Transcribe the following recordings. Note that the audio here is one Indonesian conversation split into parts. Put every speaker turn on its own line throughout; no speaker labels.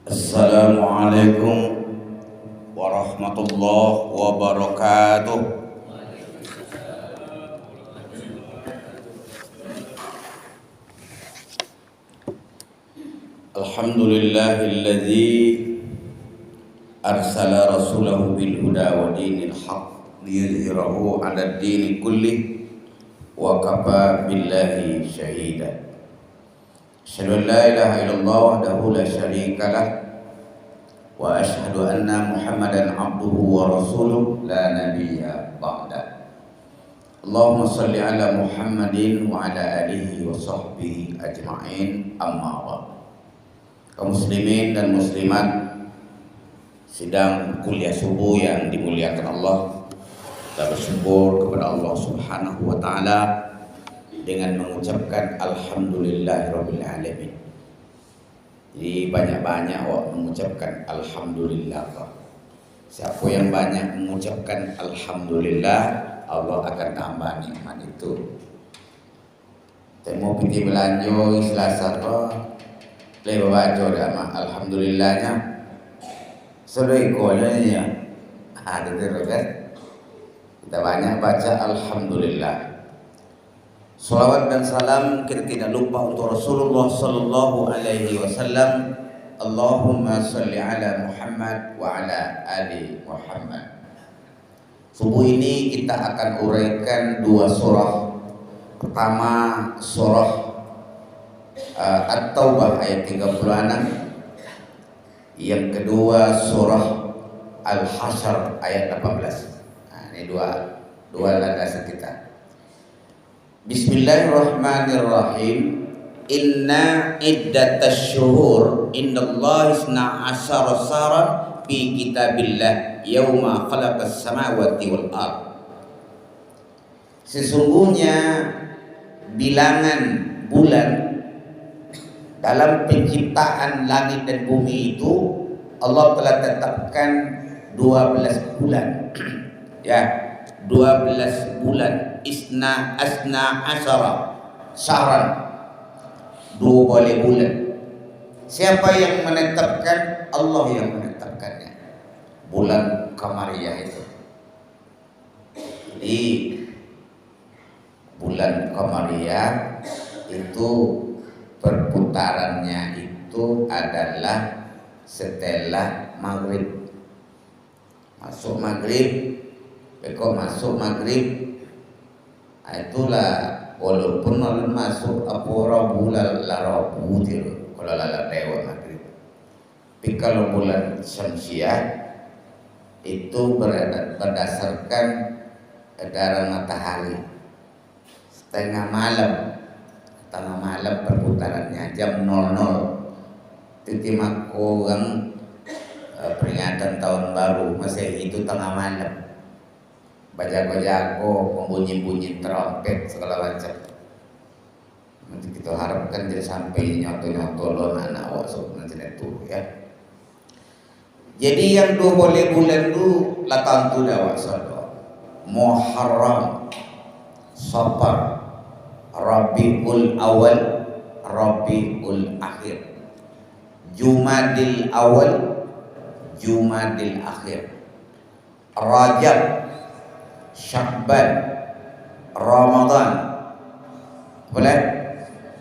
Assalamualaikum warahmatullahi wabarakatuh. Alhamdulillahilladzi arsala rasulahu bil huda wa dinil haqq liyuzhirahu 'ala ad-dini kullih wa kafa billahi syahida. Asyhadu an la ilaha illallah wahdahu la syarika lah wa asyhadu anna Muhammadan abduhu wa rasuluh la nabiyya ba'da. Allahumma shalli ala Muhammadin wa ala alihi wa sahbihi ajma'in, amma ba'd. Kaum muslimin dan muslimat sidang kuliah subuh yang dimuliakan Allah, kita bersyukur kepada Allah Subhanahu wa taala dengan mengucapkan alhamdulillahirabbil alamin. Jadi banyak-banyak mengucapkan alhamdulillah. Siapa yang banyak mengucapkan alhamdulillah, Allah akan tambah nikmat itu. Temu pergi belanja Selasa lepas baca dah alhamdulillahnya. Sudah ikonnya ada terus kan. Kita banyak baca alhamdulillah. Salawat dan salam kita tidak lupa untuk Rasulullah sallallahu alaihi wasallam. Allahumma shalli ala Muhammad wa ala ali Muhammad. Subuh ini kita akan uraikan dua surah. Pertama surah At-Taubah ayat 36. Yang kedua surah Al-Hasyr ayat 18. Nah, ini dua landasan kita. Bismillahirrahmanirrahim. Inna iddatasy syuhur indallahi 12 syahran fi kitabillah yauma khalaqas samawati wal ard. Sesungguhnya bilangan bulan dalam penciptaan langit dan bumi itu Allah telah tetapkan 12 bulan. Ya, 12 bulan. Asna asyara syahran, 12 bulan. Siapa yang menetapkan? Allah yang menetapkannya. Bulan Qamariyah itu. Jadi bulan Qamariyah itu perputarannya itu adalah setelah maghrib. Masuk maghrib, masuk maghrib, itulah walaupun masuk Rabu Rabu kalau lewat maghrib. Tapi kalau bulan Syamsiah itu berdasarkan edaran matahari tengah malam perputarannya jam 00. Itu orang peringatan tahun baru Masehi itu tengah malam. Bajago-jago, membunyi-bunyi trompet segala macam. Nanti kita harapkan dia sampai nyoto-nyoto lo anak wasok nanti itu ya. Jadi yang 2 bulan itu latan tu dah wasok. Muharram, Safar, Rabiul Awal, Rabiul Akhir, Jumadil Awal, Jumadil Akhir, Rajab, Sya'ban, Ramadan, bulan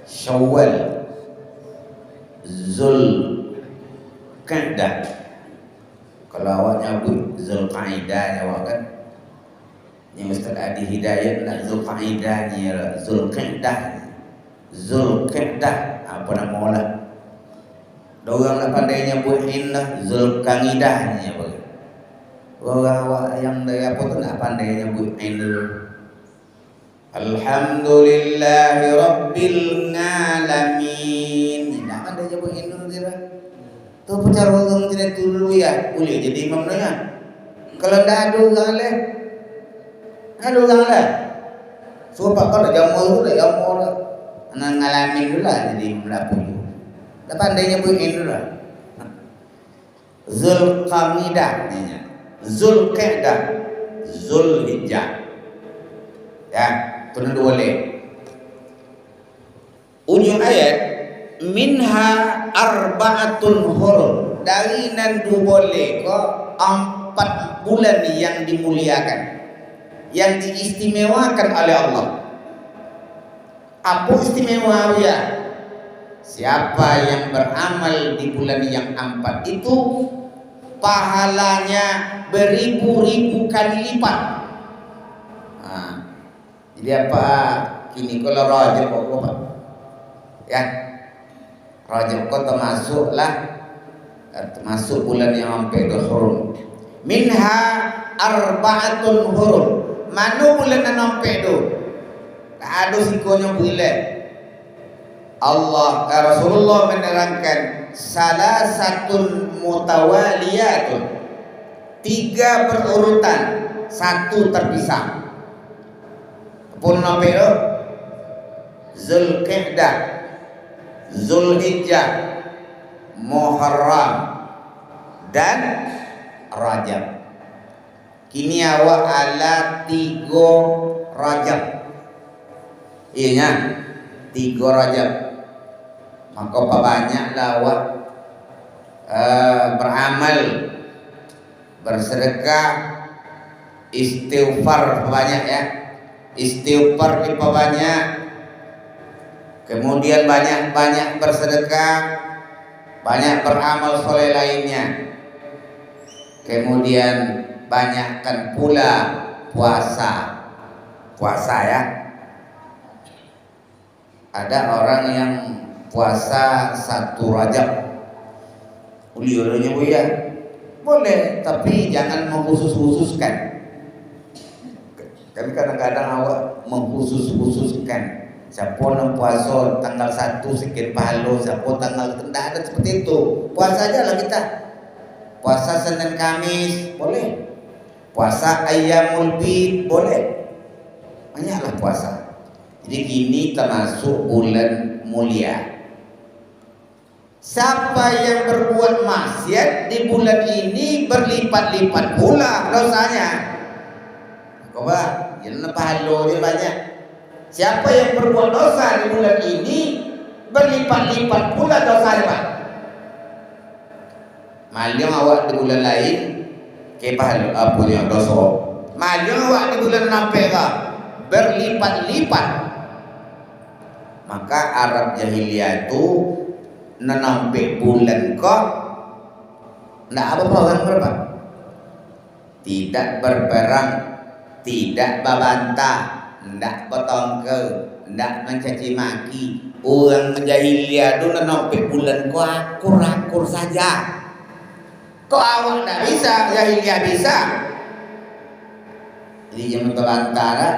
Syawal, Zulqa'dah. Kalau awak nyebut Zulqa'dah awak kan yang Ustaz Adi Hidayat nak Zulqa'idahnya, Zulqa'dah apa nama lah. Orang nak pandai nyebut indah Zulqa'idahnya apa. Orang yang dari apa tu nak pandai nyebut indah. Alhamdulillahi rabbil alamin. Nak pandai nyebut indah dia. Tu pacar orang tidak dulu ya, boleh jadi imam dah. Kalau dah ada orang lain aduh lah. So pak kau dah jamu tu dah jamu dah. Anak ngalamin dulu lah jadi melapu. Dah pandai nyebut ini dulu lah. Zulqa'dah namanya. Zulqa'dah, Zulhijjah. Ya, tu nak boleh. Ujung ayat minha arba'atun hurum, dari nandu boleh kok 4 bulan yang dimuliakan, yang diistimewakan oleh Allah. Apa istimewa ya? Siapa yang beramal di bulan yang 4 itu pahalanya beribu-ribu kali lipat. Nah, jadi apa? Kini kalau Rajab apa? Ya, Rajab kok termasuk bulan yang sampai hurum. Minha arba'atun hurum. Mana bulan yang sampai itu? Tak ada sikonya bulan. Rasulullah menerangkan salasatun mutawaliyatun, 3 berurutan, 1 terpisah. Pun sampai itu Zulqa'dah, Zulhijjah, Muharram dan Rajab. Kini awak ala 3 Rajab. Iya, 3 Rajab. Maka banyaklah awak beramal, bersedekah, istighfar banyak ya. Istighfar banyak. Kemudian banyak bersedekah, banyak beramal soleh lainnya. Kemudian banyakkan pula puasa ya. Ada orang yang puasa 1 Rajab, uliurnya bu ya, boleh, tapi jangan mengkhususkan. Kan kadang-kadang awak mengkhususkan. Siapa yang puasa tanggal 1 sekian pahala, siapa tanggal, tidak ada seperti itu. Puasa aja lah kita. Puasa Senin Kamis boleh. Puasa Ayyamul Bid boleh. Banyaklah puasa. Jadi ini termasuk bulan mulia. Siapa yang berbuat maksiat di bulan ini berlipat-lipat pula dosanya. Coba, jangan pahala dia banyak. Siapa yang berbuat dosa di bulan ini berlipat-lipat pula dosanya, Pak. Malam awak di bulan lain ke pahala apa yang dosa. Malam awak di bulan nampak berlipat-lipat. Maka Arab jahiliyah itu nampak bulan kok ndak apa orang berapa. Tidak berperang, tidak babantah, ndak potongke, ndak mencaci maki. Orang jahiliyah itu nampak bulan kok akur-akur saja. Kok awak ndak bisa, jahiliyah bisa. Jadi jangan terbantah lah.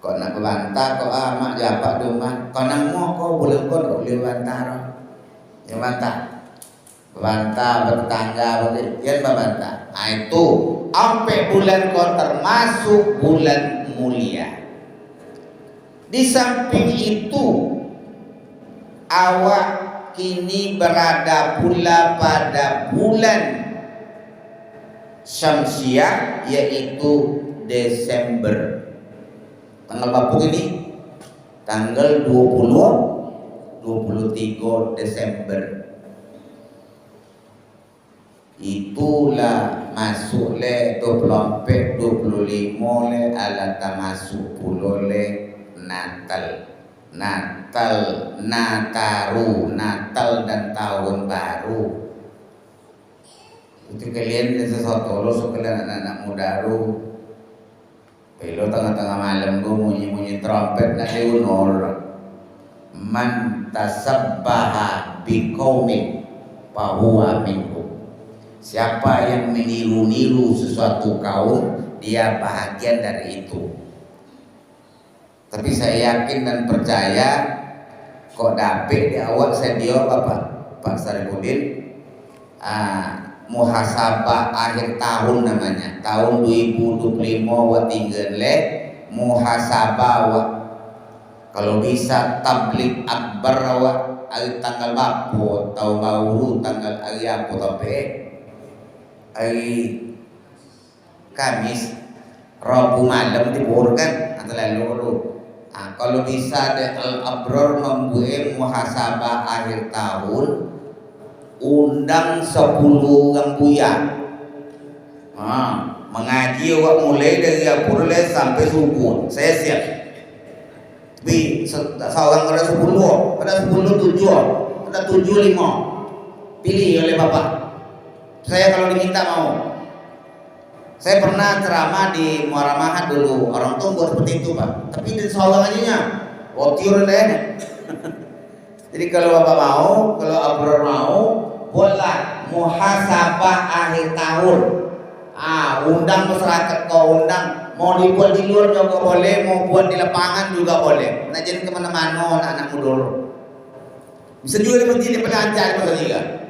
Kau nak berbantah, kau amak japak rumah. Kau nak mau kau boleh bantah. Yang bantah, berbantah bertetangga boleh. Yang berbantah. Nah itu, sampai bulan kau termasuk bulan mulia. Di samping itu, awak kini berada pula pada bulan Syamsiah, yaitu Desember. Tanggal berapa ini? Tanggal 23 Desember. Itulah masuk le 24, 25 le alata masuk pulo le Natal. Nataru, Natal dan tahun baru. Itu kalian sesuatu lo sekalian anak-anak muda ru. Kalau tengah-tengah malam gue bunyi trompet nanti unor. Man tasabbaha biqaumin fahuwa minhum. Siapa yang meniru-niru sesuatu kaum, dia bahagian dari itu. Tapi saya yakin dan percaya kok dapet di awal saya dia Pak Saripudin muhasabah akhir tahun namanya, tahun 2025 wa tinggal le muhasabah wa, kalau bisa tablik akbar wa tanggal berapa tahun baru tanggal hari apa tapi hari Kamis Rabu malam tibur kan atau lalu Nah, kalau bisa de al-abror membuat muhasabah akhir tahun, undang 10 orang buya. Mengaji awak mulai dari apurle sampai subuh. Saya siap. Tapi seorang ada 10, ada 10 7, ada 7 5. Pilih oleh Bapak. Saya kalau diminta mau. Saya pernah ceramah di Muara Mahat dulu, orang tua buat seperti itu Pak. Tapi di seorang aja tiur deh. Jadi kalau Bapak mau, kalau Abror mau, buatlah muhasabah akhir tahun. Undang masyarakat kau undang, mau dibuat di luar juga boleh, mau buat di lapangan juga boleh. Nah jangan kemana-mana anak-anak muda. Bisa juga di masjid pelancar juga.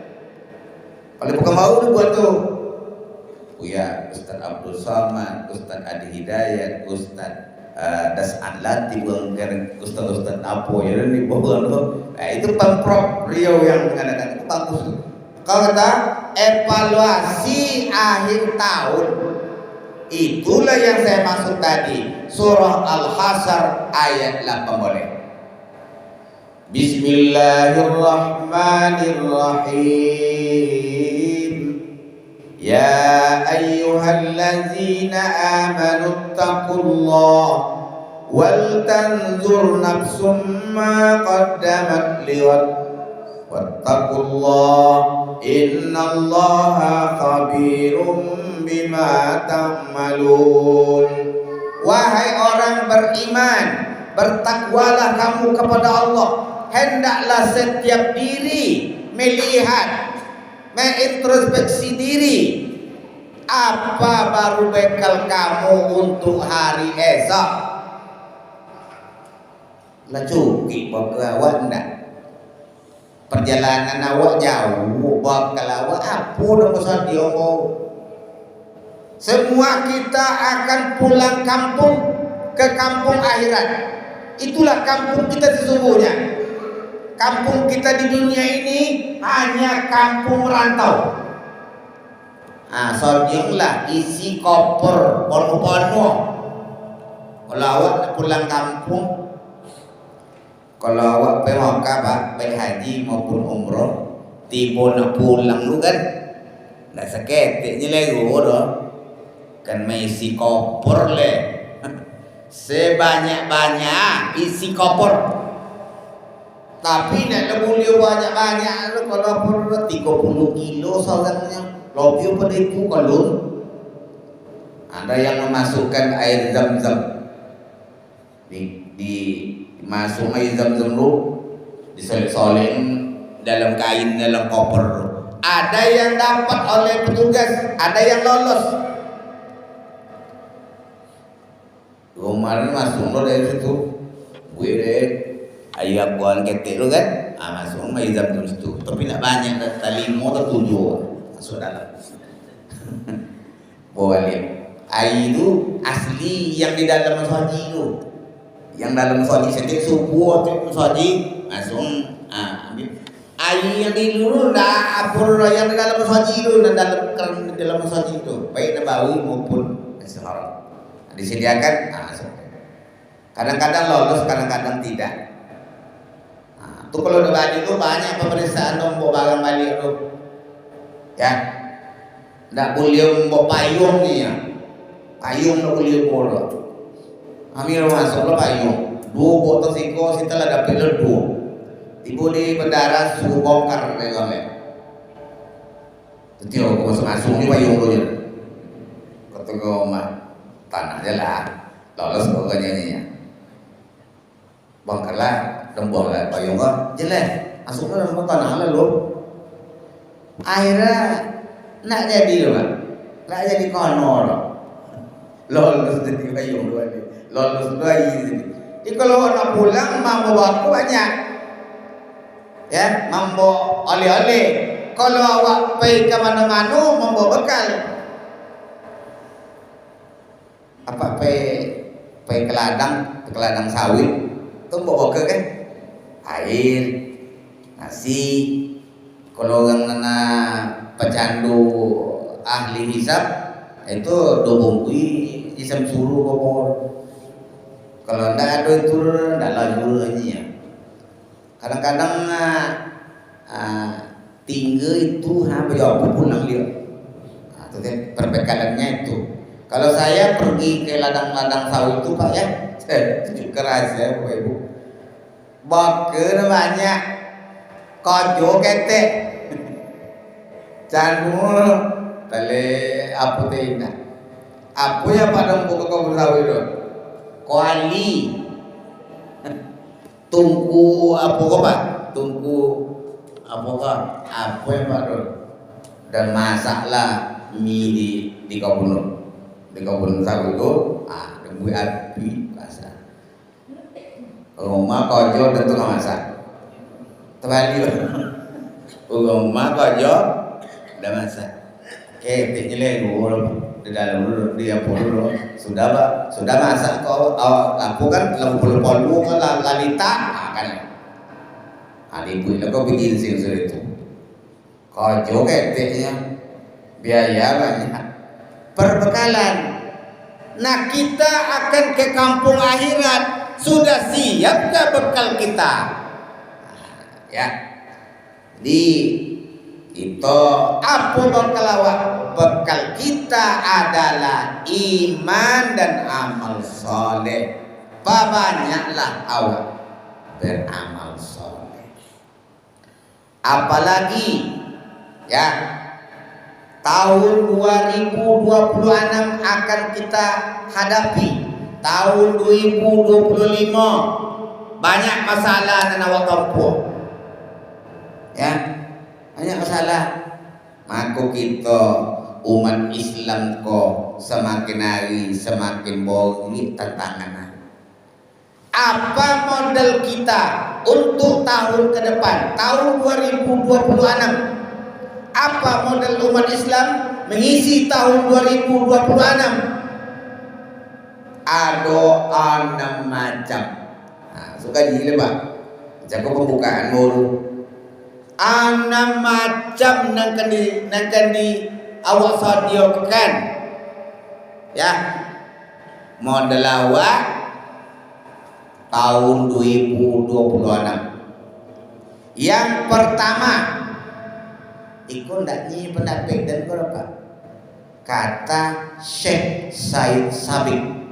Kalau bukan mau buat tuh. Ya Ustaz Abdul Somad, Ustaz Adi Hidayat, Ustaz Das'an Latif, Ustaz Apo ya ini bohong tuh. Nah, itu Pemprov Riau yang mengadakan itu bagus. Kalau kata evaluasi akhir tahun, itulah yang saya maksud tadi. Surah Al-Hasyr ayat 8 boleh. Bismillahirrahmanirrahim. Ya ayyuhallazina amanu taqullaha wal tanzur nafsum ma qaddamat lighad wattaqullaha innallaha khabirum bima ta'malun. Wahai orang beriman, bertakwalah kamu kepada Allah. Hendaklah setiap diri melihat, mengintrospeksi diri, apa baru bekal kamu untuk hari esok. Lah cukup bakal awak ndak? Perjalanan awak jauh, bakal awak apa nama dia mau? Semua kita akan pulang kampung, ke kampung akhirat. Itulah kampung kita sesungguhnya. Kampung kita di dunia ini hanya kampung rantau. Sorjinglah isi koper ponu-ponu. Kalau awak pulang kampung, kalau awak pergi Makkah Pak, baik haji maupun umroh, tiba nak pulang lu kan, nak seketiknya lagi doh, kan isi koper le, sebanyak-banyak isi koper. Tapi nak lebih banyak-banyak lu kalau perlu 30 kilo seorangnya lebih pada itu kalau ada yang memasukkan air zam-zam di masuk air zam-zam lu disolek-solek dalam kain dalam koper. Ada yang dapat oleh petugas, ada yang lolos. Kemarin masuk lo dari situ, gue deh ayah buang ketek lu kan, masuk main zam-zam situ. Tapi nak banyak, tak 5 atau 7 masuk dalam. Boleh. Air itu asli yang di dalam masjid itu. Yang dalam masjid setiap subuh atau masjid masuk ambil. Air yang di luar dapur yang di dalam masjid itu, dan dalam masjid itu, baik nabawi maupun haram. Disediakan, kadang-kadang lolos, kadang-kadang tidak. Tuh kalau udah balik itu banyak pemeriksaan nombor barang balik itu, ya, nggak boleh bawa payung nih ya, payung nggak boleh bawa. Ambil masuk lo payung, 2 botol siko, setelah dapat ledu, tiba di bandara suruh bongkar deh kami. Jadi aku masuk di payung lo ya, kata kau mah tanah aja lah, lolos kau nyanyinya, bongkarlah. Dembong lah payung kok jelek masuknya dalam tanah lalu akhirnya nak jadi loh Pak, nak jadi kono lolos jadi payung dua nih, lolos dua ini. Jadi kalau nak pulang mambo aku banyak ya, mambo oleh-oleh. Kalau awak pergi ke mana-mana mambo bekal apa pergi ke ladang sawit tuh bawa bekal kan, air, nasi. Kalau orang nana pecandu ahli hisab itu 2 bungkus hisab suruh bawa. Kalau ndak ada itu ndak lajunya. Kadang-kadang tinggal itu berjauh pulang dia. Itu perbekalannya itu. Kalau saya pergi ke ladang-ladang sawit itu Pak ya, saya tunjuk keras ya Bapak Ibu. Bakar banyak, kojo ketek, janur, tale apa teh apa ya padang buka kau sawit itu, koali, tungku apa kau Pak, tungku apa yang Pak dan masaklah mie di kebun sawit itu, dengan api basah. Rumah kojo tentu nggak masak. Terbalik. Rumah kojo udah masak. Oke, nyeleh dulu di dalam dulu dia dulu. Sudah Pak, sudah masak kok. Lampu kan lampu kan lalita kan. Ibu itu kok bikin sih itu. Kojo keteknya biaya banyak. Perbekalan. Nah kita akan ke kampung akhirat. Sudah siapkah bekal kita? Ya. Di itu apa bekal awak? Bekal kita adalah iman dan amal soleh. Banyaklah awak beramal soleh. Apalagi ya tahun 2026 akan kita hadapi. Tahun 2025 banyak masalah dan awak tempuh. Ya, banyak masalah. Maka kita umat Islam kok semakin hari semakin bagi tantangan. Apa modal kita untuk tahun ke depan, tahun 2026? Apa modal umat Islam mengisi tahun 2026? Ada 6 macam. Suka gila Pak. Jago pembukaan baru. 6 macam nangkan di awak sadiokan. Ya. Modal awak tahun 2026. Yang pertama, ikut ndak nyi pendapat dan berapa? Kata Syekh Said Sabiq.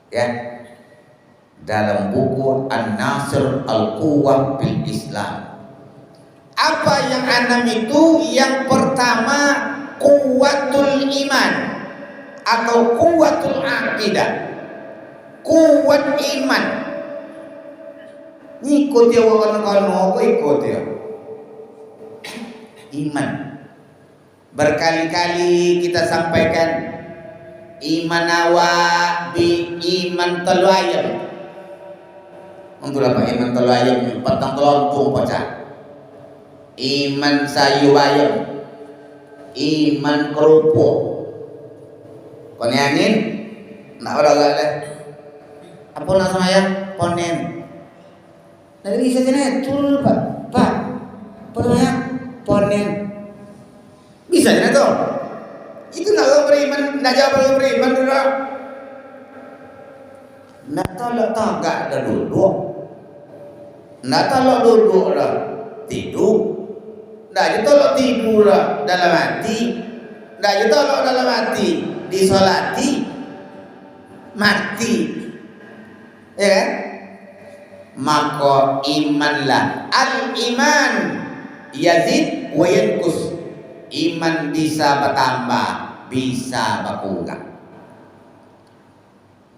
Ya, dalam buku An-Nasr Al-Quwwah bil Islam. Apa yang 6 itu? Yang pertama kuwatul iman atau kuwatul aqidah. Kuat iman. Ikut dia orang-orang ikut dia. Iman. Berkali-kali kita sampaikan iman awak bi iman telu ayam. Untuk apa iman telu ayam? Petang telontung pecah. Iman sayu ayam. Iman kerupuk. Koneanin? Nak ada gak leh? Apa nak sama ayam? Ponen. Dari bisa jenis betul Pak. Pak. Apa namanya? Ponen. Bisa jenis tuh. Itu nak orang beriman, nak jawab orang beriman dulu. Nak tolak tagak dah duduk. Nak tolak duduk dah tidur. Nak je tolak tidur dah dalam hati. Nak je tolak dalam hati disolati mati. Ya kan? Maka imanlah. Al-iman yazid wa yanqus. Iman bisa bertambah, bisa berkurang.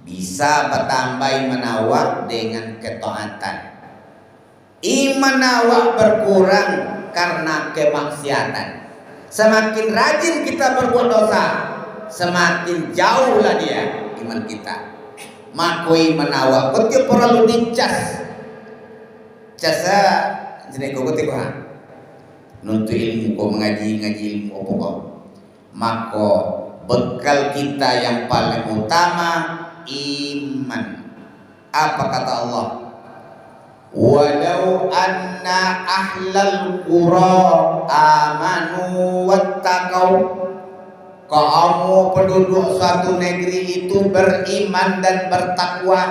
Bisa bertambah iman awak dengan ketaatan. Iman awak berkurang karena kemaksiatan. Semakin rajin kita berbuat dosa, semakin jauhlah dia iman kita. Maka iman awak betul perlu dicas. Casa jenis kau ketik nuntut ilmu kau mengaji ilmu apa kau. Maka bekal kita yang paling utama iman. Apa kata Allah? Walau anna ahlal qura amanu wattaqau kamu penduduk suatu negeri itu beriman dan bertakwa,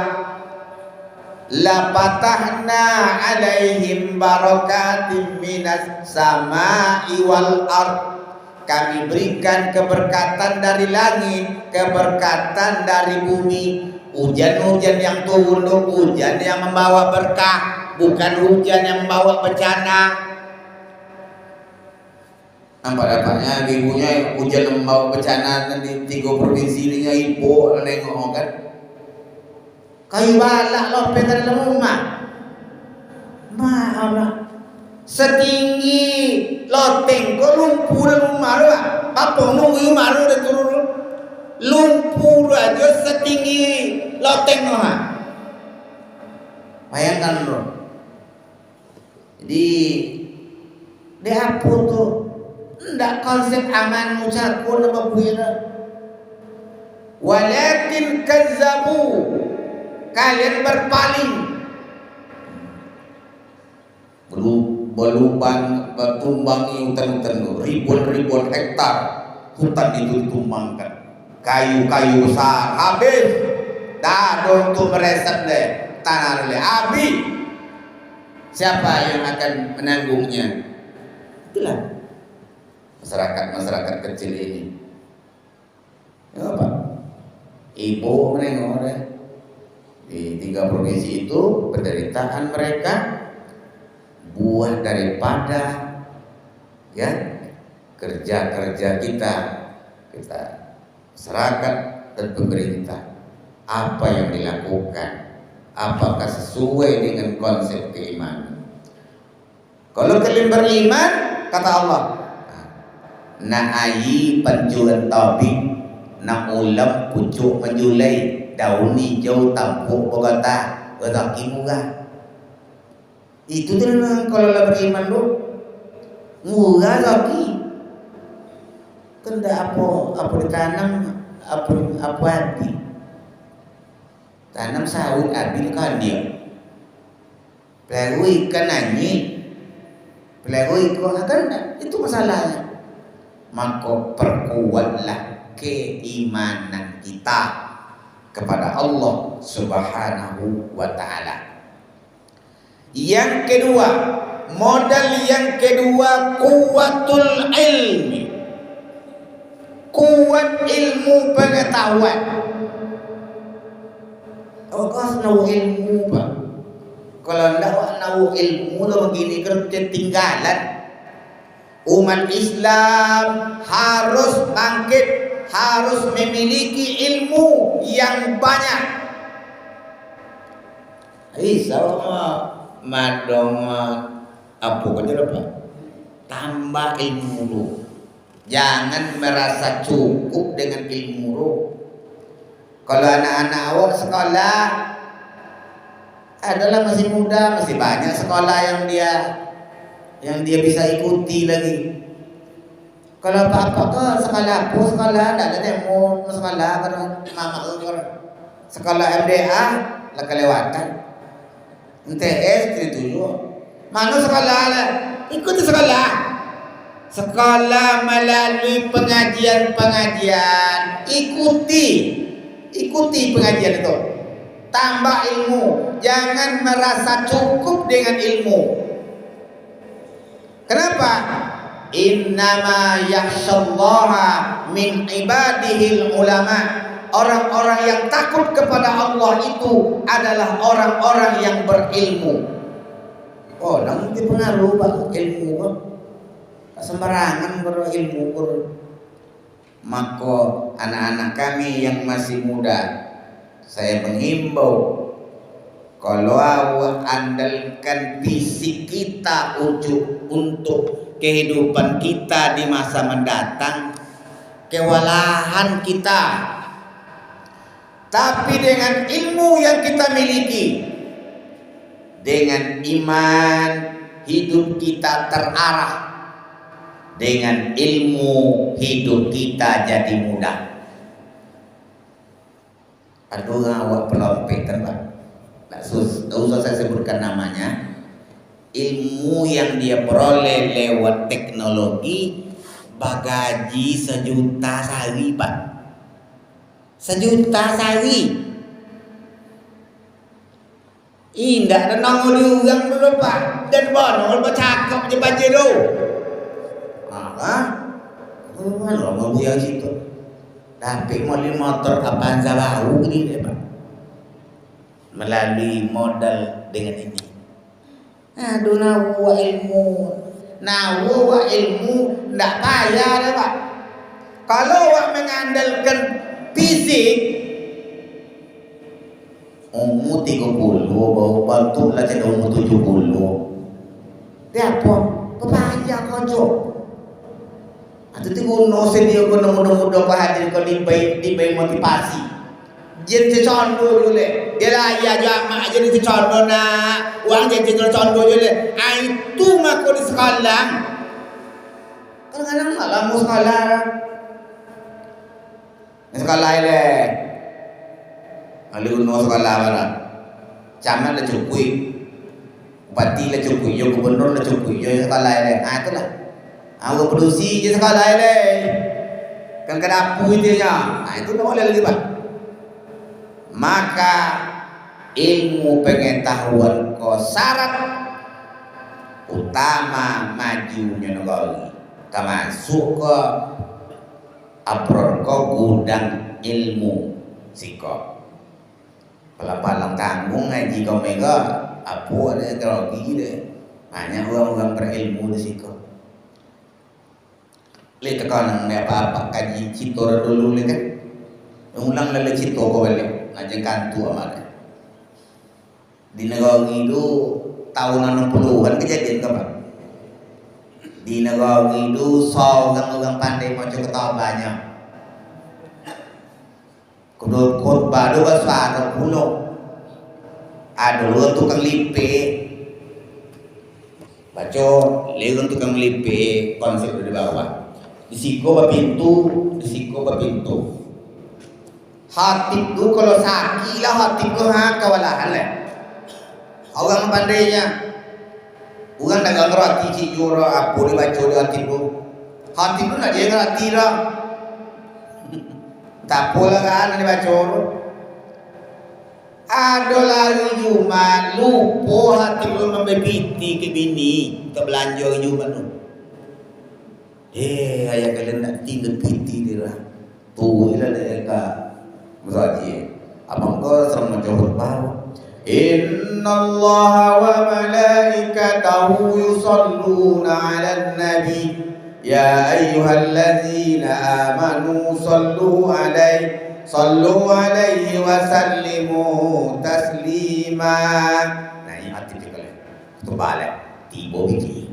la fatahna alaihim barakatim minas sama'i wal ard, kami berikan keberkatan dari langit, keberkatan dari bumi. Hujan-hujan yang turun, hujan yang membawa berkah, bukan hujan yang membawa bencana. Nampak-nampaknya ibunya hujan yang membawa bencana di 3 provinsi ini ibu nengok kan. Kayu balak lopet dalam rumah. Maaf, setinggi loteng kok lumpur dalam rumah lah. Apa nunggu rumah lu udah turun lumpur aja setinggi loteng lah. Bayangkan bro. Jadi dia apa tuh? Ndak konsep aman ucapku nama buira. Walakin kazzabu, kalian berpaling. Berlubang bertumbangi hutan-hutan, ribuan hektar hutan itu ditumbangkan. Kayu-kayu besar habis. Dah untuk meresap deh tanah oleh habis. Siapa yang akan menanggungnya? Itulah masyarakat kecil ini. Ya apa? Ibu menengok deh. Di 3 provinsi itu penderitaan mereka buah daripada ya kerja kita masyarakat dan pemerintah. Apa yang dilakukan? Apakah sesuai dengan konsep keimanan? Kalau kalian beriman, kata Allah, na ayi panjuan topik, na ulam pucuk menjulai, daun hijau tampuk bogata, bertaki murah. Itu tuh kalau lah beriman lu, murah lagi. Kenda apa ditanam, apa hati. Tanam sawit abil kan dia. Pelego ikan anjing, pelego ikan kan itu masalahnya. Maka perkuatlah keimanan kita kepada Allah Subhanahu wa ta'ala. Yang kedua, modal yang kedua, kuwatul ilmi, kuat ilmu pengetahuan. Kau tahu ilmu pak? Kalau tidak tahu ilmu lo begini kan ketinggalan. Umat Islam harus bangkit, harus memiliki ilmu yang banyak. Sama madong apa kata apa? Tambah ilmu lu. Jangan merasa cukup dengan ilmu lu. Kalau anak-anak awak sekolah adalah masih muda, masih banyak sekolah yang dia bisa ikuti lagi. Kalau apa-apa ke sekolah tidak ada demo sekolah karena mama sekolah MDA lah kelewatan. MTS itu mana sekolah lah ikuti sekolah melalui pengajian ikuti pengajian itu, tambah ilmu, jangan merasa cukup dengan ilmu. Kenapa? Innama yakhshallaha min ibadihil ulama. Orang-orang yang takut kepada Allah itu adalah orang-orang yang berilmu. Oh, nanti pengaruh pak ilmu kan? Sembarangan berilmu kan? Maka anak-anak kami yang masih muda, saya menghimbau, kalau awak andalkan fisik kita untuk kehidupan kita di masa mendatang, kewalahan kita. Tapi dengan ilmu yang kita miliki, dengan iman, hidup kita terarah. Dengan ilmu, hidup kita jadi mudah. Ada orang awak pelompetan pak, tak usah saya sebutkan namanya. Ilmu yang dia peroleh lewat teknologi bagaji 1 juta sehari Pak. 1 juta sehari. Indah dan nongol diurang dulu Pak. Dan bonol bercakap je baca tu. Mana mau biar situ. Tapi modal motor kapan baru ni Pak. Melalui modal dengan ini. Aduh nawa ilmu. Nawa ilmu tak payah dah Pak. Kalau awak mengandalkan fisik umur 30 baru bantu lah jadi umur 70. Dia apa? Pepaya kau jom. Atau tu kuno sedia kuno muda-muda kau hadir kau dibai motivasi. Jadi tercontoh dulu. Dia lah ya jamaah jadi tercontoh nak. Uang jadi tercontoh dulu. Itu mak kau di sekolah. Kadang-kadang malah mau sekolah. Sekolah ini. Lalu no sekolah mana? Camat lah cukui, bupati lah cukui, yo gubernur lah cukui, yo sekolah ini. Itulah. Aku produksi je sekolah ini. Kan kedapu itu nya. Itu tak boleh lagi Pak. Maka ilmu pengetahuan kau syarat utama majunya negara. Termasuk ke abron kau gudang ilmu sikap. Kalau palang tanggung ngaji kau mega apa ada teologi deh. Banyak orang-orang berilmu di situ. Lihat kan ni apa kaji citor dulu kan. Ulang lele citor kau balik ngaji kantu amat. Di negara itu tahun 60-an kejadian apa? Di negara itu orang-orang pandai macam ketawa banyak. Kudu khotbah do bahasa pulau. Ada lu tukang lipe. Baca legon tukang lipe konsep di bawah. Di siko pintu. Hati tu kalau sakit lah hati tu kewalahan lah. Orang pandainya. Orang tak ngerti cijur apa dibaca di hati tu. Hati tu nak dia ngerti lah. Tak pula kan ada baca. Ada lagi Jumat lupa hati lu membebiti ke bini ke belanja Jumat tu. Ayah kalian nak tinggal piti dia lah. Tu ialah mereka berhaji. Abang kau sama jawab baru. Inna Allah wa malaikatahu yusalluna ala nabi. Ya ayyuhalladzina amanu sallu alaihi wa sallimu taslima. Nah ini hati kita lah. Itu balik. Tiba biji.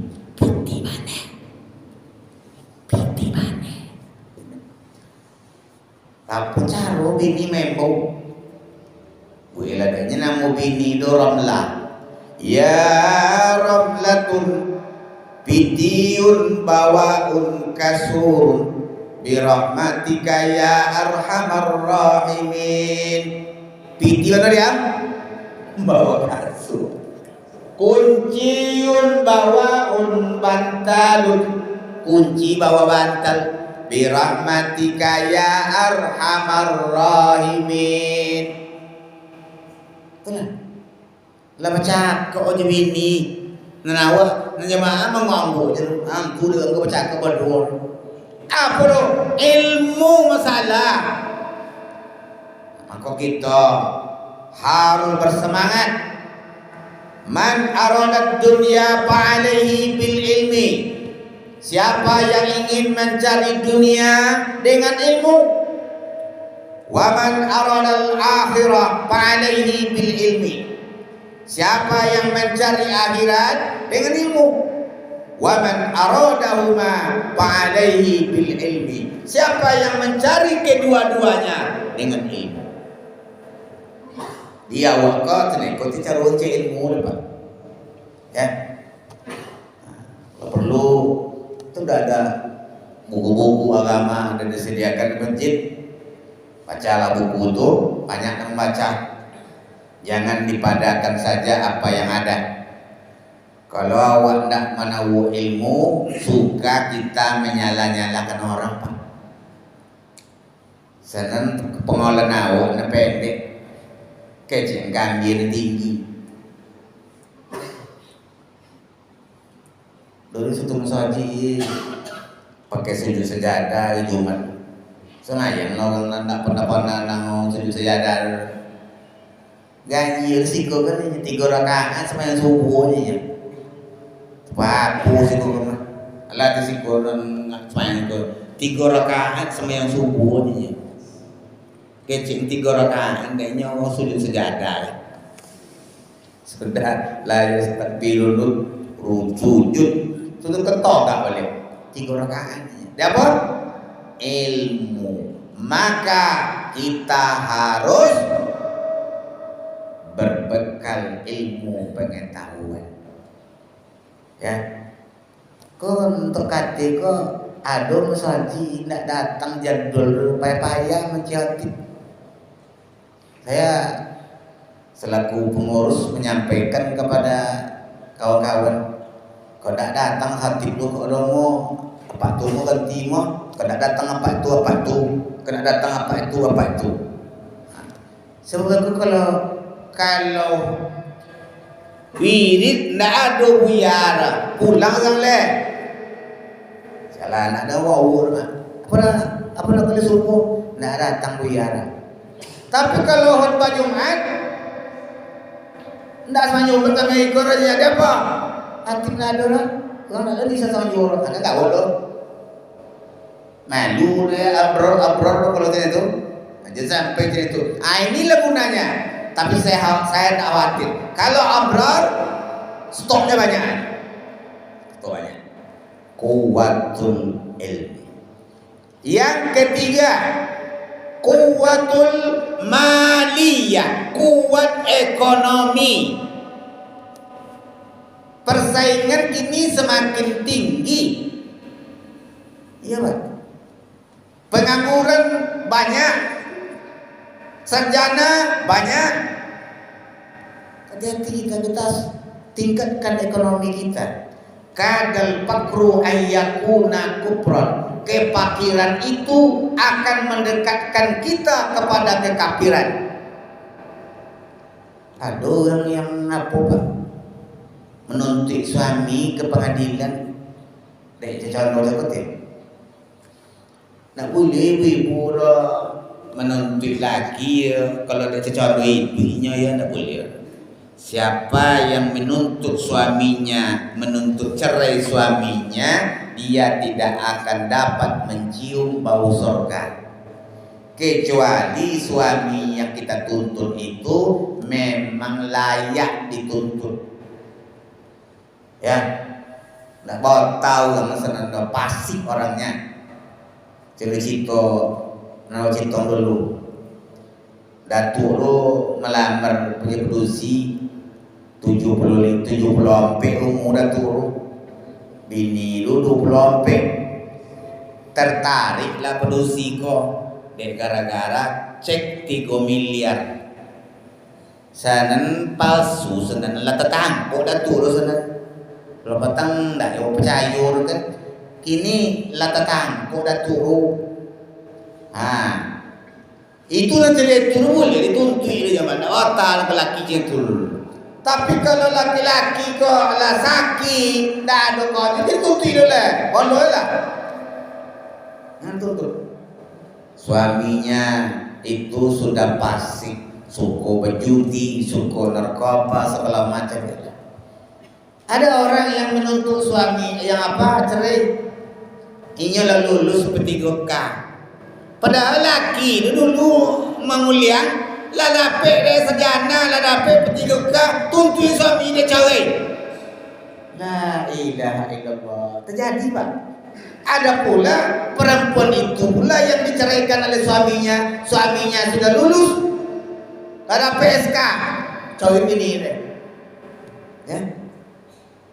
Piti mana? Apa cara bini membau? Wila adanya nama bini itu Ramlah. Ya Ramlatun Pitiyun bawaun kasurun birahmatika ya arhamar rahimin. Piti mana dia? Bawa kasur. Kunciun bawaun bantalun. Kunci bawa bantal. Birahmatika ya arhamar rahimin. Itulah. Lah macam kau je bini. Nanawa, nanjamaah mengambu je. Ampu dengan kau baca kau berdua. Apa tu? Ilmu masalah. Maka kita harus bersemangat. Man aradat dunia fa'alaihi bil ilmi. Siapa yang ingin mencari dunia dengan ilmu. Wa man aradal akhirah fa'alaihi bil ilmi. Siapa yang mencari akhirat dengan ilmu. Wa man aradahuma fa'alaihi bil ilmi. Siapa yang mencari kedua-duanya dengan ilmu. Dia waktu tenekot cara uji ilmu Pak. Ya. Kalau perlu itu sudah ada buku-buku agama dan disediakan di masjid. Bacalah buku itu, banyak yang membaca. Jangan dipadakan saja apa yang ada. Kalau awak tidak menahu ilmu, suka kita menyala-nyalakan orang, Pak. Senang pengolahan awak pendek, kecil gambir tinggi. Dulu satu masaji pakai sujud sejadah di Jumat. Sengaja orang tidak pernah nang sujud sejadah. Ganjil siko kan 3 rakaat sama yang subuh aja. Wapu siko kan. Alat siko dan sama itu 3 rakaat sama yang subuh aja. Kecil 3 rakaat kayaknya orang sujud sejadah. Sudah lah takbir dulu sujud sudah ketok tak boleh 3 rakaat. Dapat ilmu, maka kita harus berbekal ilmu pengetahuan. Ya, kau untuk kati kau ada masaji nak datang jadul payah-payah mencari. Saya selaku pengurus menyampaikan kepada kawan-kawan, kau tak datang hati lu kau domo apa tu mau ganti mau, kau tak datang apa itu, kau nak datang apa itu. Sebab kalau wirid ndak ada biara pulang yang le salah nak ada wawur apa nak boleh subuh ndak datang biara. Tapi kalau khutbah Jumat ndak semanjur kami ikut aja ada apa hati nak ada orang nak lagi semanjur ada tak bodoh malu dia abror kalau itu aja sampai itu. Inilah gunanya. Tapi saya tak khawatir. Kalau abrar, stoknya banyak. Kuwatul ilmi. Yang ketiga, kuwatul maliyah, kuat ekonomi. Persaingan kini semakin tinggi. Iya, Pak. Pengangguran banyak. Sarjana banyak. Hati-hati kita tingkatkan ekonomi kita. Kadal pakru ayyakuna kufran. Kefakiran itu akan mendekatkan kita kepada kekafiran. Ada orang yang menuntut suami ke pengadilan. Dek contoh takut ya. Nak boleh ibu menuntut lagi ya, kalau dia contoh ibunya ya tak boleh. Siapa yang menuntut suaminya, menuntut cerai suaminya, dia tidak akan dapat mencium bau surga. Kecuali suami yang kita tuntut itu memang layak dituntut. Ya, nak bawa tahu yang senang pasti orangnya. Cerita Nah, cintong dulu. Datuk lu melamar punya produksi 70 ampek umur datuk lu. Bini lu 20 ampek. Tertariklah produksi kok. Dan gara-gara cek 3 miliar. Sanan palsu, sanan lah tetangkok datuk lu sanan. Kalau petang dah yo percaya kan. Kini lah tetangkok datuk lu. Itulah cerita itu boleh dituntut di zaman otak lelaki itu. Tapi kalau laki-laki kok lah sakit, dah ada kau dituntut dulu lah, boleh lah. Yang tuntut. Suaminya itu sudah pasti suku berjudi, suku narkoba segala macam. Ada orang yang menuntut suami yang cerai, ini lah lulus P3K. Padahal laki dulu menguliah, lah dapat dia sarjana, lah dapat P3K, tuntut suami dia cerai. La ilaha illallah. Terjadi, Pak. Ada pula perempuan itu pula yang diceraikan oleh suaminya sudah lulus, lah dapat SK, cerai ini deh. Ya.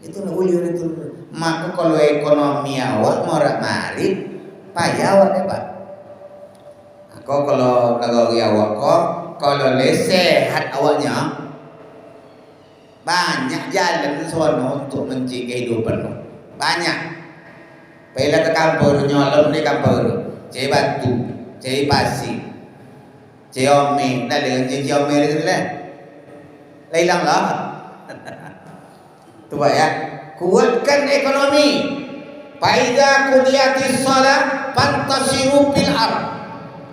Itu nak boleh itu. Maka kalau ekonomi awak morak marit, payah awak deh, Pak. Kau kalau awak kau kalau sehat awaknya Banyak jalan sono untuk mencari kehidupan lo. Banyak. Pela ke kampung nyolong di kampung. Cari batu, cari pasir, cari ome, dah dengan cari ome itu lah. Hilang lah. Coba ya. Kuatkan ekonomi. Faida qudiyatis shalah fantasiru fil ardh.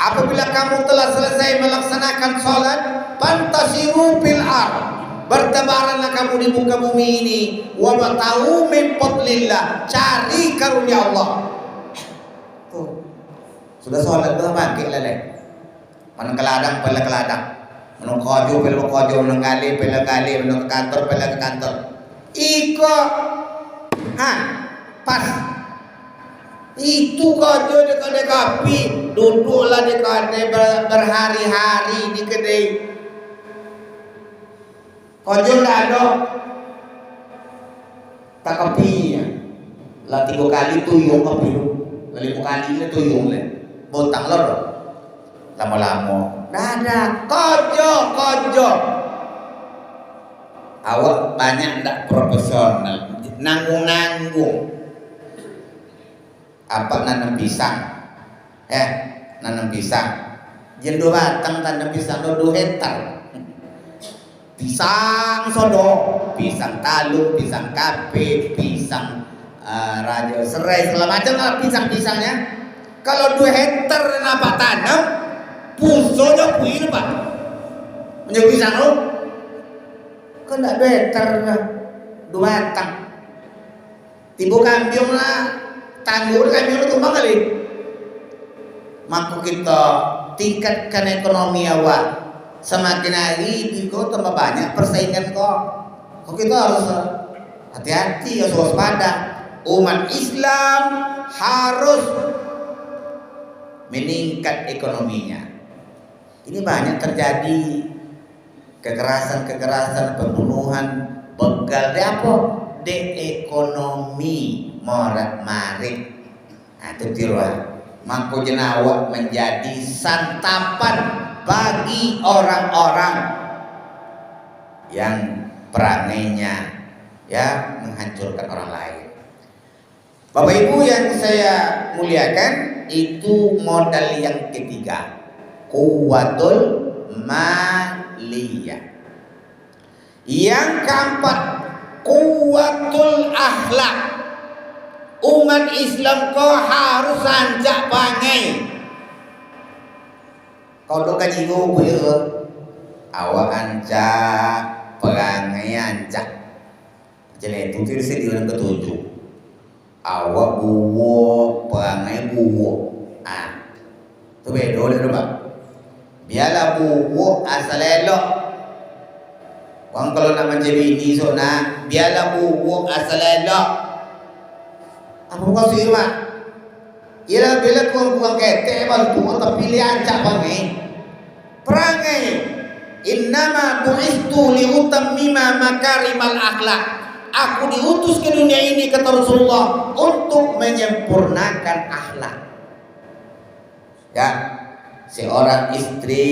Apabila kamu telah selesai melaksanakan salat, fantasiru fil ardh. Bertebaranlah kamu di muka bumi ini. Wa batau min fadlillah. Cari karunia Allah. Tuh. Sudah salat dah bangkit leleh. Mana keladang pala keladang. Mana kojo pala kojo, mana gali pala gali, mana ke kantor pala ke kantor. Iko pas itu kojo di kedai kopi, duduklah di kedai berhari-hari di kedai. Kojo tak ada tak kopinya. Lah 3 kali tuyung kopi lu. 5 kali tuyung le. Botang lor. Lama-lama. Dah ada kojo. Awak banyak tak profesional, nanggung. Apa nanam pisang? Nanam pisang. Jendo batang tanam pisang 2 hektar. Pisang sodo, pisang talung, pisang kape, pisang raja serai segala macam lah pisang-pisangnya. Kalau 2 hektar apa tanam, pusonya puin pak. Menjadi pisang lo, kan tak 2 hektar lah, 2 batang. Tibu kambiong lah, tanggur kambiong itu tumbang kali. Maka kita tingkatkan ekonomi awak. Semakin hari kau tambah banyak persaingan kok kita harus hati-hati, harus waspada. Umat Islam harus meningkat ekonominya. Ini banyak terjadi kekerasan, pembunuhan, begal de apa? De ekonomi morat-marit. Nah, itu tiruan. Maka jenawa menjadi santapan bagi orang-orang yang perangainya ya menghancurkan orang lain. Bapak Ibu yang saya muliakan, itu modal yang ketiga, quwwatul maliyah. Yang keempat, quwwatul akhlak. Umat Islam kau harus anjak bangai. Kau do kaji go awak ancak perangai ancak. Jadi itu sih di orang ketujuh. Awak buwo perangai buwo. Itu beda deh Pak. Biarlah buwo asal elok. Wang kalau nak menjadi ini sona, biarlah buwo asal elok. Apa kau sih Pak? Ira bila kau buang kete bantu atau pilih ancak bangai. Perangai innama bu'istu liutammima makarimal akhlak. Aku diutus ke dunia ini kata Rasulullah untuk menyempurnakan akhlak. Ya, seorang istri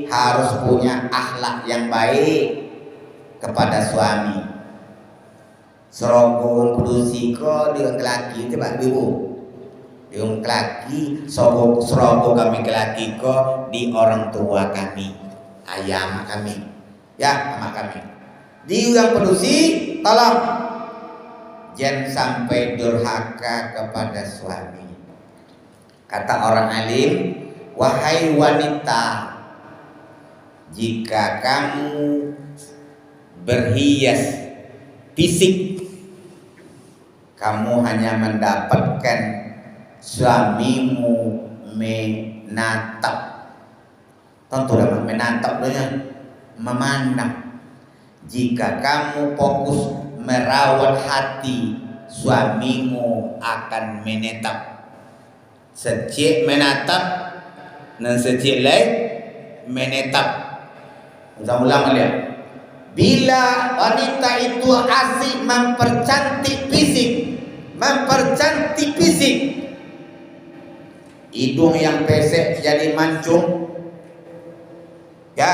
harus punya akhlak yang baik kepada suami. Serogong kudusiko dengan laki coba ibu. Yung kelaki, serogo kami kelaki ko di orang tua kami, ayah kami, ya sama kami. Di yang pedusi, tolong jangan sampai durhaka kepada suami. Kata orang alim, wahai wanita, jika kamu berhias fisik, kamu hanya mendapatkan suamimu menatap. Tentu dapat menatap dengan memandang. Jika kamu fokus merawat hati, suamimu akan menetap. Secik menatap dan secik lain menetap. Ulang lihat. Bila wanita itu asik mempercantik fisik, hidung yang pesek jadi mancung, ya,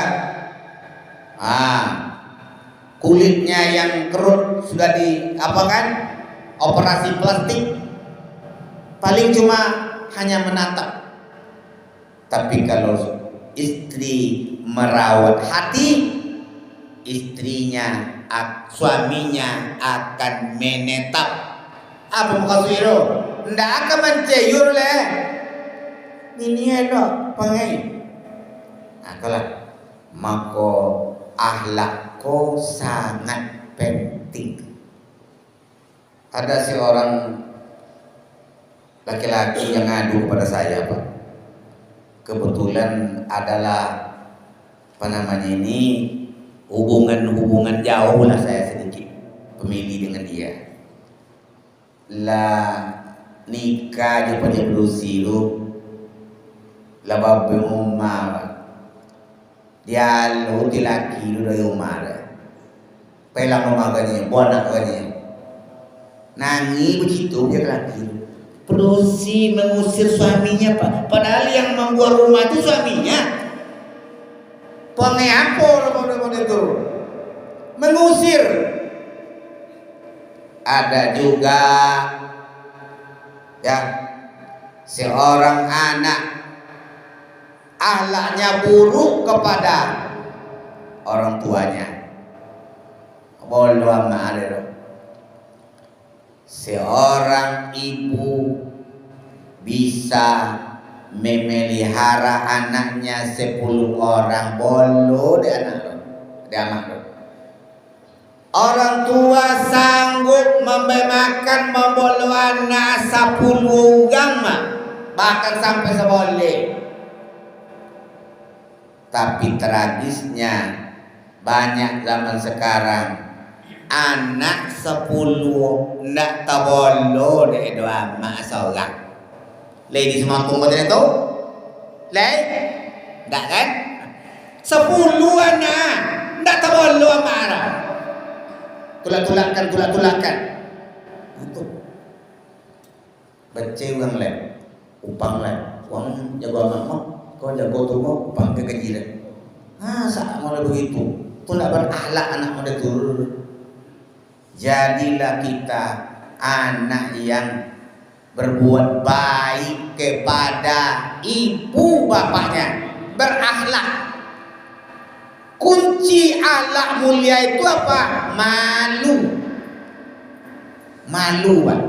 kulitnya yang kerut sudah di apa kan, operasi plastik, paling cuma hanya menatap. Tapi kalau istri merawat hati, istrinya, suaminya akan menetap. Apa maksud itu? Ndak akan menceyur leh. Ini ada pengai. Kalau maka akhlak ko sangat penting. Ada seorang laki-laki yang ngadu kepada saya, Pak. Kebetulan adalah apa namanya ini, hubungan jauh lah saya sedikit pemilih dengan dia. Lah nikah di pada berusia lah babe umar dia lu di laki lu dari umar pelang rumah kanya buanak kanya nangi begitu dia laki berusia mengusir suaminya, Pak. Padahal yang membuat rumah itu suaminya. Pengeapor model itu mengusir. Ada juga ya seorang anak akhlaknya buruk kepada orang tuanya. Bodoh amat. Seorang ibu bisa memelihara anaknya 10 orang, bolo de anak. Orang tua sanggup makan membolo anak 10 orang, bahkan sampai seboleh. Tapi tragisnya banyak zaman sekarang anak 10 ndak tabolo de doa mak seorang. Lady semampung betul itu? Ndak kan? 10 anak ndak tabolo marah. Tulak-tulakan. Itu baca uang lem, upang lem, uang jago anak kau jago tu mau upang ke kejiran. Saat mulai begitu, tu nak berakhlak anak muda tu. Jadilah kita anak yang berbuat baik kepada ibu bapaknya, berakhlak. Kunci akhlak mulia itu apa? Malu, Pak.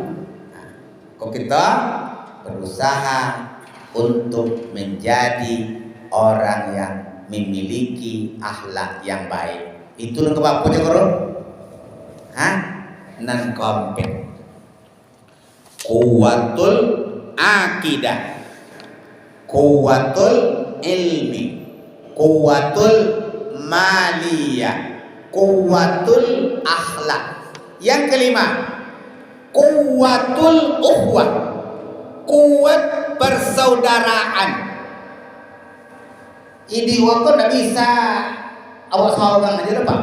Kok kita berusaha untuk menjadi orang yang memiliki akhlak yang baik. Itu lo kebapunya korong? Nan kompet. Kuwatul akidah, kuwatul ilmi, kuwatul maliyah, kuwatul akhlak. Yang kelima, kuwatul ukhwah, kuat persaudaraan. Ini waktu tidak bisa awak seorang aja, Pak.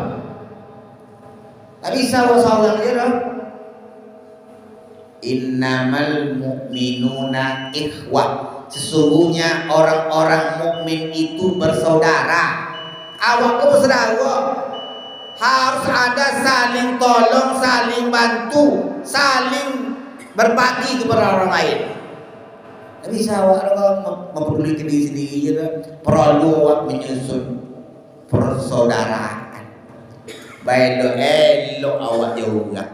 Tak bisa awak seorang aja. Innamal mu'minuna ikhwah. Sesungguhnya orang-orang mukmin itu bersaudara. Awak kau bersaudara. Harus ada saling tolong, saling bantu, saling berbagi kepada orang lain. Tak bisa awak memperdulikan diri sendiri je. Perlu awak menyusun persaudaraan. Baik elok awak juga.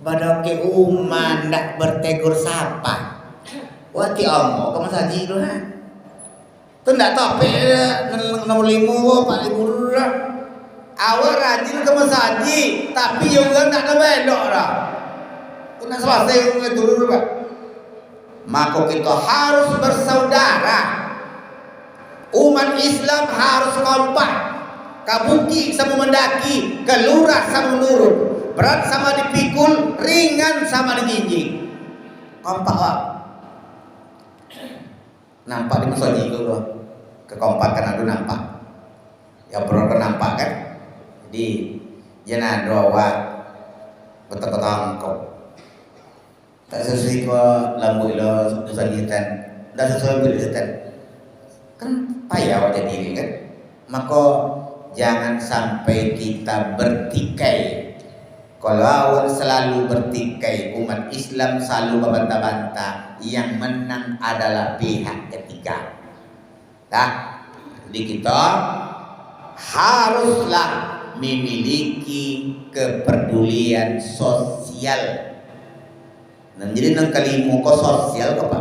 Pada ke umat ndak bertegur sapa. Wati omo ke masaji tu tu ndak tope nomor 5 Pak Ibu. Awak rajin ke masaji tapi juga ndak ada belok dah. Tu nak selesai dulu, Pak. Maka kita harus bersaudara. Umat Islam harus kompak. Kabuki sama mendaki, kelurah sama menurun, berat sama dipikul, ringan sama dijinjing. Kompak, Pak. Nampak di musola itu kekompakan itu nampak. Ya perlu nampak kan? Jadi jangan doa betul-betul kau. Tak sesuai ke lambu lo susalitan, tak sesuai bilitan. Kan payah wajah diri kan? Maka jangan sampai kita bertikai. Kalau awal selalu bertikai, umat Islam selalu membantah-bantah, yang menang adalah pihak ketiga. Jadi kita haruslah memiliki kepedulian sosial. Jadi nang kalimu ko sosial ko pa.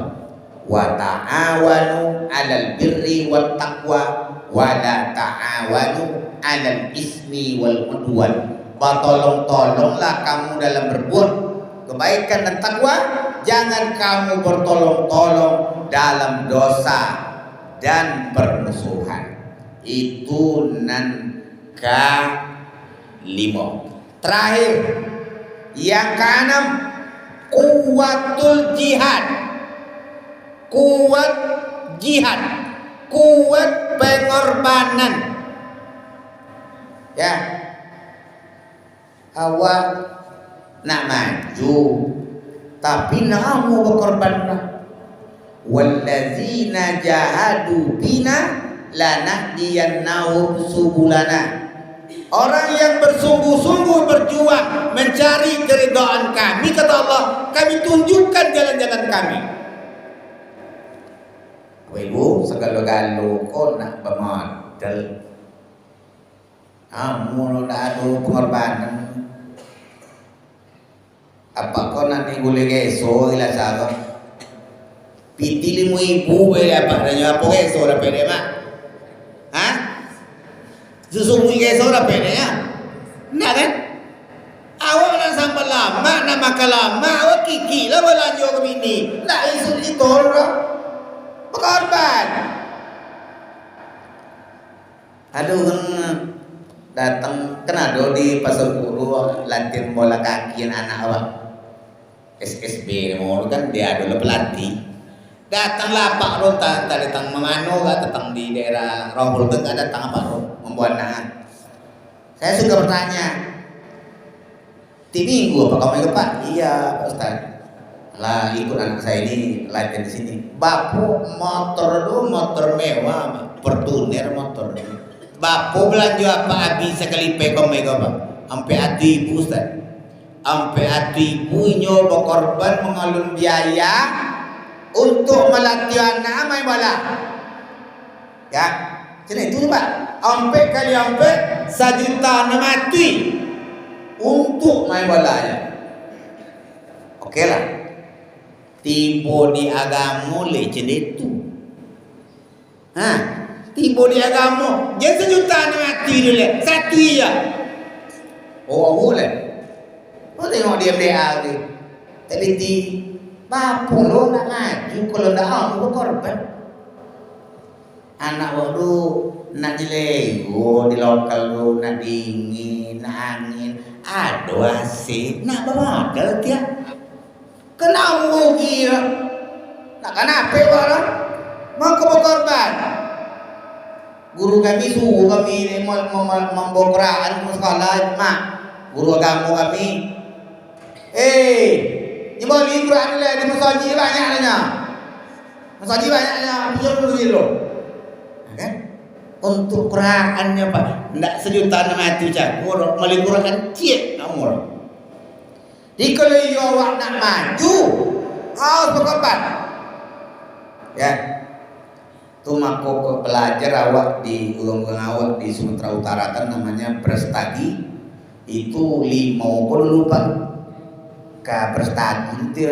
Wa ta'awanu 'alal birri wat taqwa wa la ta'awanu 'alal ismi wal udwan. Bertolong-tolonglah kamu dalam berbuat kebaikan dan takwa, jangan kamu bertolong-tolong dalam dosa dan permusuhan. Itu nan kelima. Terakhir, yang keenam, kuwatul jihad. Kuat jihad, kuat pengorbanan. Ya, awak nak maju tapi nak mau berkorban. Wallazina jahadu bina lanahdiyannahum subulana. Orang yang bersungguh-sungguh berjuang mencari keridhaan kami, kata Allah, kami tunjukkan jalan-jalan kami. Ibu segala-gala kau nak bermodal, kamu nak ada pengorbanan. Apa kau nanti boleh geso ilah sahaja? Piti limu ibu boleh apa nanya apa geso dah pede mak? Hah? Susu geso dah pede ya? Nak kan? Awak nak sampai lama, nak makan lama, awak kiki lah belanja ke bini. Nak isu itu orang berkorban. Aduh, datang kenado di pasar guru latihan bola kaki anak awak SSB mau kan dia adalah pelatih. Datanglah Pak Rota datang memano gak datang di daerah Rombol kan gak datang Pak Rota membuat nangan. Saya suka bertanya, di minggu apa kamu ikut Pak? Iya Pak Ustaz. Lah ikut anak saya ini latihan di sini. Bapu motor lu motor mewah, Fortuner motor. Bapu belanja apa habis sekali pekom mega Pak. Sampai hati ibu Ustaz. Sampai hati ibu nyoba korban mengalun biaya untuk melatih anak main bola. Ya, jadi itu Pak. Sampai kali sampai 1 juta mati untuk main bola ya. Oke lah. Tiba di agama leceh itu. Hah? Tiba di agama, jangan 1 juta mati dulu, 1 ya. Oh boleh. Oh tengok dia ni. Tadi di bapu lo nak maju kalau dah aku berkorban. Anak waktu nak jelego di lokal lo nak dingin, nak angin, ada AC, nak bermodal dia. Kena rugi ya. Nak kenapa orang? Mau ke berkorban. Guru kami suruh kami membawa Quran ke sekolah, mak. Guru agama kami. Ni balik Quran ni di masjid banyaknya. Masjid banyaknya, punya dulu gitu. Kan? Untuk Qurannya Pak, ndak 1 juta nama itu cak. Orang balik Quran cik kamu. Di kalau awak nak maju, harus berkorban. Ya. Tu mako pelajar awak di ulang-ulang awak di Sumatera Utara kan namanya Prestagi. Itu 5 ko lupa. Ka Prestagi itu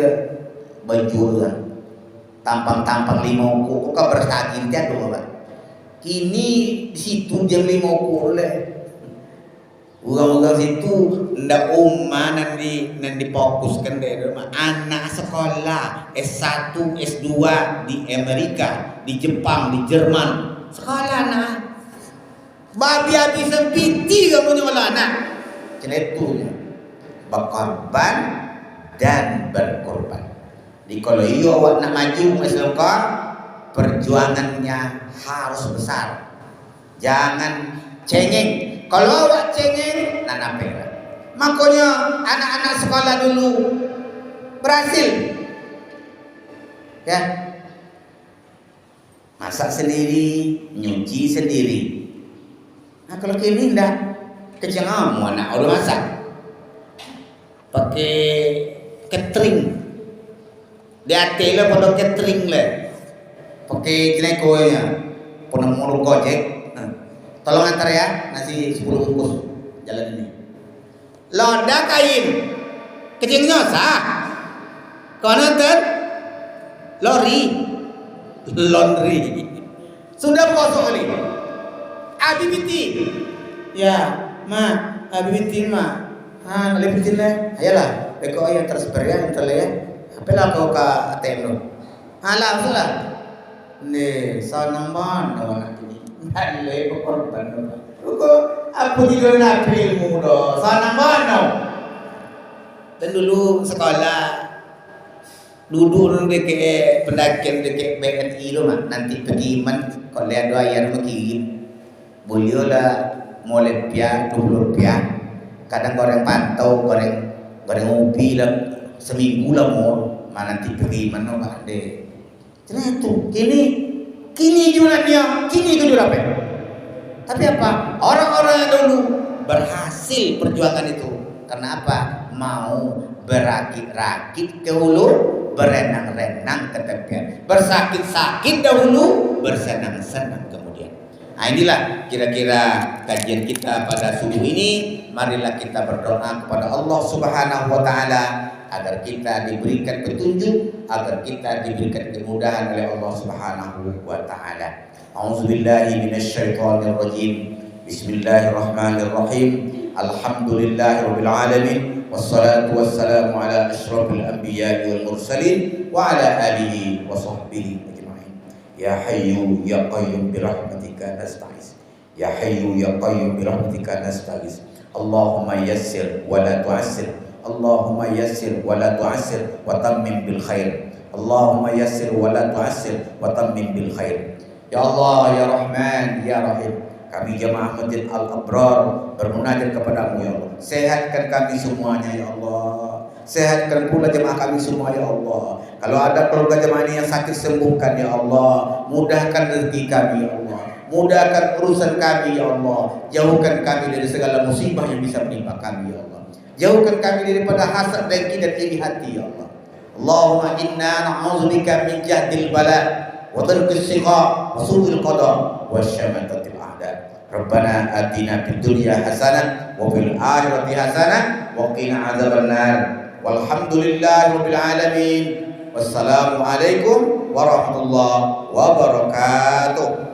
baju tampang-tampang 5 ko ka Prestagi itu ada Pak. Kini di situ jam 5 ko le. Uang-uang situ ndak nanti fokuskan dari rumah anak sekolah S1, S2 di Amerika, di Jepang, di Jerman. Sekolah anak. Babi habisan piti kamu nyolah anak. Cenetunya berkorban dan berkorban. Di kalau iyo awak nak maju Islam kau, perjuangannya harus besar. Jangan cengeng. Kalau awak cengeng, nak apa? Makanya anak-anak sekolah dulu berhasil, ya, masak sendiri, nyuci sendiri. Nah, kalau kini enggak, kecil anak udah masak, pakai catering, di hati lah pada catering lah, pakai jenekonya, pernah mau gojek, tolong antar ya nasi 10 bungkus jalan ini. Loda kain, kecilnya sah, kau nonton laundry, sudah kosong ini. Abibiti, ya, ma, abibiti ma, lebitin lah, ayolah, beko ayah transfer ya, entar ya, apalah kau ke ATM lo, alah, sudah, nih, sanamban, nama ini, halle, korban, ruko, aku tidak nak ilmu do, sanamban do, dan dulu sekolah, duduk deket pendakian deket BNI lo mah, nanti pergi man, kalau lihat doa yang pergi. Boleh lah mulai piang 20 piang. Kadang goreng pantau, goreng ubi lah seminggu lah mau. Mana nanti pergi mana pak deh. Jadi itu kini juga dia, kini itu juga apa? Tapi apa? Orang-orang yang dulu berhasil perjuangan itu. Karena apa? Mau berakit-rakit ke hulu, berenang-renang ke tepian, bersakit-sakit dahulu, bersenang-senang kemudian. Nah inilah kira-kira kajian kita pada subuh ini. Marilah kita berdoa kepada Allah Subhanahu wa Ta'ala agar kita diberikan petunjuk, agar kita diberikan kemudahan oleh Allah Subhanahu wa Ta'ala. A'udzubillahi minasyaitonir rajim. Bismillahirrahmanirrahim. Alhamdulillahirabbil alamin. Wassalatu wassalamu ala asyrafil anbiya'i wal mursalin wa ala alihi wa sahbihi. Ya Hayyu Ya Qayyum birahmatika nasta'is. Ya Hayyu Ya Qayyum birahmatika nasta'is. Allahumma yassir wa la tu'assir. Allahumma yassir wa la tu'assir wa tammim bil khair. Allahumma yassir wa la tu'assir wa tammim bil khair. Ya Allah ya Rahman ya Rahim, kami jemaah Masjid Al-Abrar bermunajat kepadamu ya Allah. Sehatkan kami semuanya ya Allah. Sehatkan pula jemaah kami semua ya Allah. Kalau ada keluarga jemaah ini yang sakit, sembuhkan ya Allah. Mudahkan rezeki kami ya Allah. Mudahkan urusan kami ya Allah. Jauhkan kami dari segala musibah yang bisa menimpa kami ya Allah. Jauhkan kami daripada hasad, dengki dan iri hati ya Allah. Allahumma inna na'udzubika min jahdil bala wa dharkis shiqa wa su'il qada wa syamatatil a'da. Rabbana atina fid dunya hasanah wa fil akhirati hasanah wa qina adzabannar. Walhamdulillahirabbil alamin. Wassalamualaikum warahmatullahi wabarakatuh.